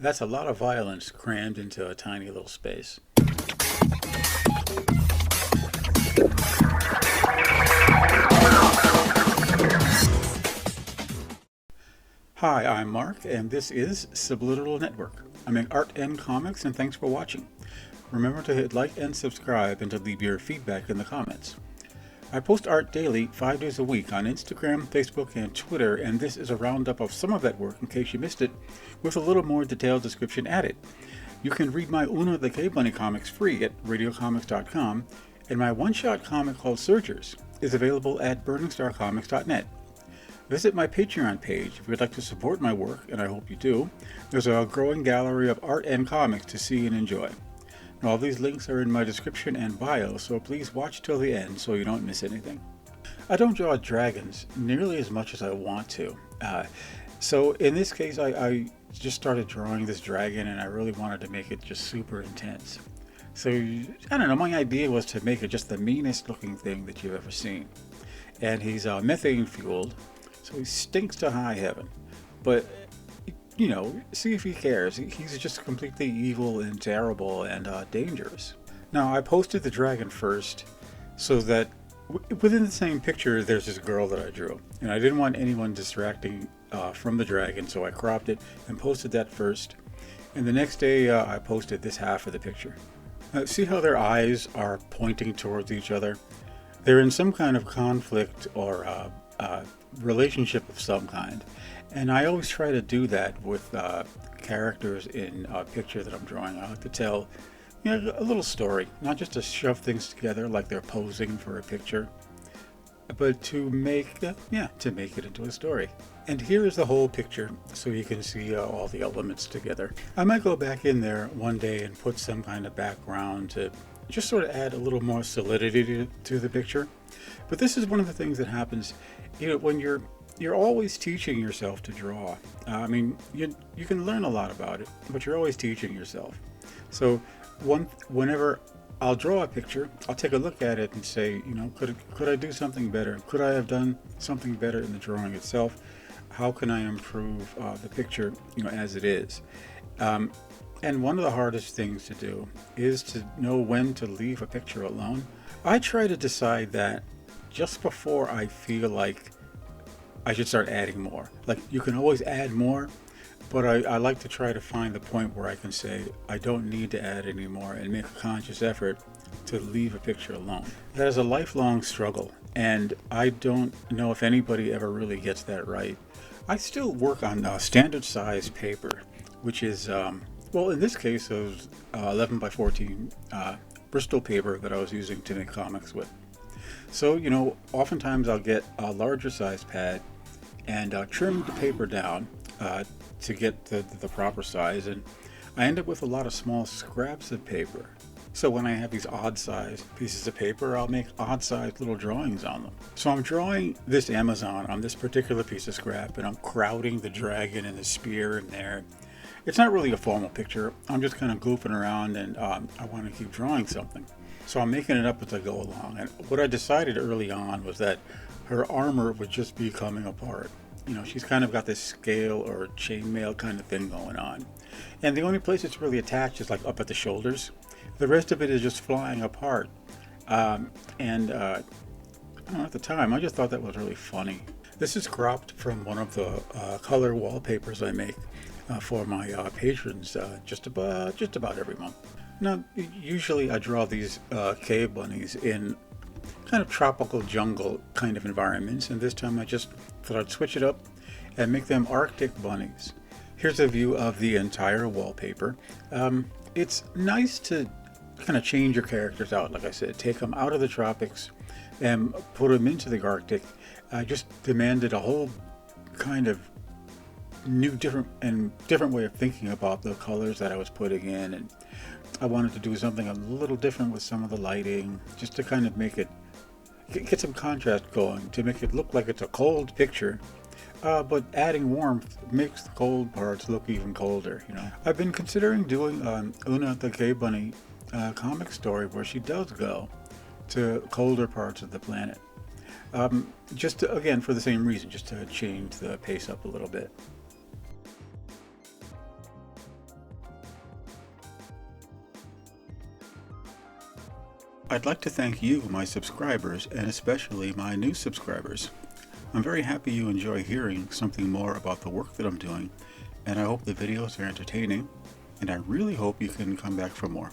That's a lot of violence crammed into a tiny little space. Hi, I'm Mark, and this is Subliminal Network. I make art and comics, and thanks for watching. Remember to hit like and subscribe and to leave your feedback in the comments. I post art daily, 5 days a week on Instagram, Facebook, and Twitter, and this is a roundup of some of that work in case you missed it, with a little more detailed description added. You can read my Una the Cave Bunny comics free at radiocomics.com, and my one-shot comic called Searchers is available at burningstarcomics.net. Visit my Patreon page if you'd like to support my work, and I hope you do. There's a growing gallery of art and comics to see and enjoy. All these links are in my description and bio, so please watch till the end so you don't miss anything. I don't draw dragons nearly as much as I want to. So in this case, I just started drawing this dragon, and I really wanted to make it just super intense. So, I don't know, my idea was to make it just the meanest looking thing that you've ever seen. And he's methane fueled. So he stinks to high heaven, but you know, see if he cares. He's just completely evil and terrible and dangerous. Now, I posted the dragon first so that within the same picture there's this girl that I drew, and I didn't want anyone distracting from the dragon, so I cropped it and posted that first. And the next day I posted this half of the picture. See how their eyes are pointing towards each other? They're in some kind of conflict or relationship of some kind, and I always try to do that with characters in a picture that I'm drawing. I like to tell, you know, a little story, not just to shove things together like they're posing for a picture, but to make it into a story. And here is the whole picture, so you can see all the elements together. I might go back in there one day and put some kind of background to just sort of add a little more solidity to the picture. But this is one of the things that happens, you know, when you're always teaching yourself to draw. I mean, you can learn a lot about it, but you're always teaching yourself. So whenever I'll draw a picture, I'll take a look at it and say, you know, could I do something better? Could I have done something better in the drawing itself? How can I improve the picture, you know, as it is? And one of the hardest things to do is to know when to leave a picture alone. I try to decide that just before I feel like I should start adding more. Like, you can always add more, but I like to try to find the point where I can say I don't need to add anymore and make a conscious effort to leave a picture alone. That is a lifelong struggle, and I don't know if anybody ever really gets that right. I still work on standard size paper, which is, well, in this case, it was 11 by 14 Bristol paper that I was using to make comics with. So, you know, oftentimes I'll get a larger size pad and trim the paper down to get the proper size, and I end up with a lot of small scraps of paper. So when I have these odd sized pieces of paper, I'll make odd sized little drawings on them. So I'm drawing this Amazon on this particular piece of scrap, and I'm crowding the dragon and the spear in there. It's not really a formal picture. I'm just kind of goofing around, and I want to keep drawing something. So I'm making it up as I go along. And what I decided early on was that her armor would just be coming apart. You know, she's kind of got this scale or chainmail kind of thing going on. And the only place it's really attached is like up at the shoulders. The rest of it is just flying apart. I don't know, at the time, I just thought that was really funny. This is cropped from one of the color wallpapers I make for my patrons just about every month. Now, usually I draw these cave bunnies in kind of tropical jungle kind of environments, and this time I just thought I'd switch it up and make them Arctic bunnies. Here's a view of the entire wallpaper. It's nice to kind of change your characters out, like I said, take them out of the tropics and put them into the Arctic. I just demanded a whole kind of new, different way of thinking about the colors that I was putting in, and I wanted to do something a little different with some of the lighting, just to kind of make it get some contrast going, to make it look like it's a cold picture, but adding warmth makes the cold parts look even colder. You know, I've been considering doing Una the Cave Bunny comic story where she does go to colder parts of the planet, just to, again, for the same reason, just to change the pace up a little bit. I'd like to thank you, my subscribers, and especially my new subscribers. I'm very happy you enjoy hearing something more about the work that I'm doing, and I hope the videos are entertaining, and I really hope you can come back for more.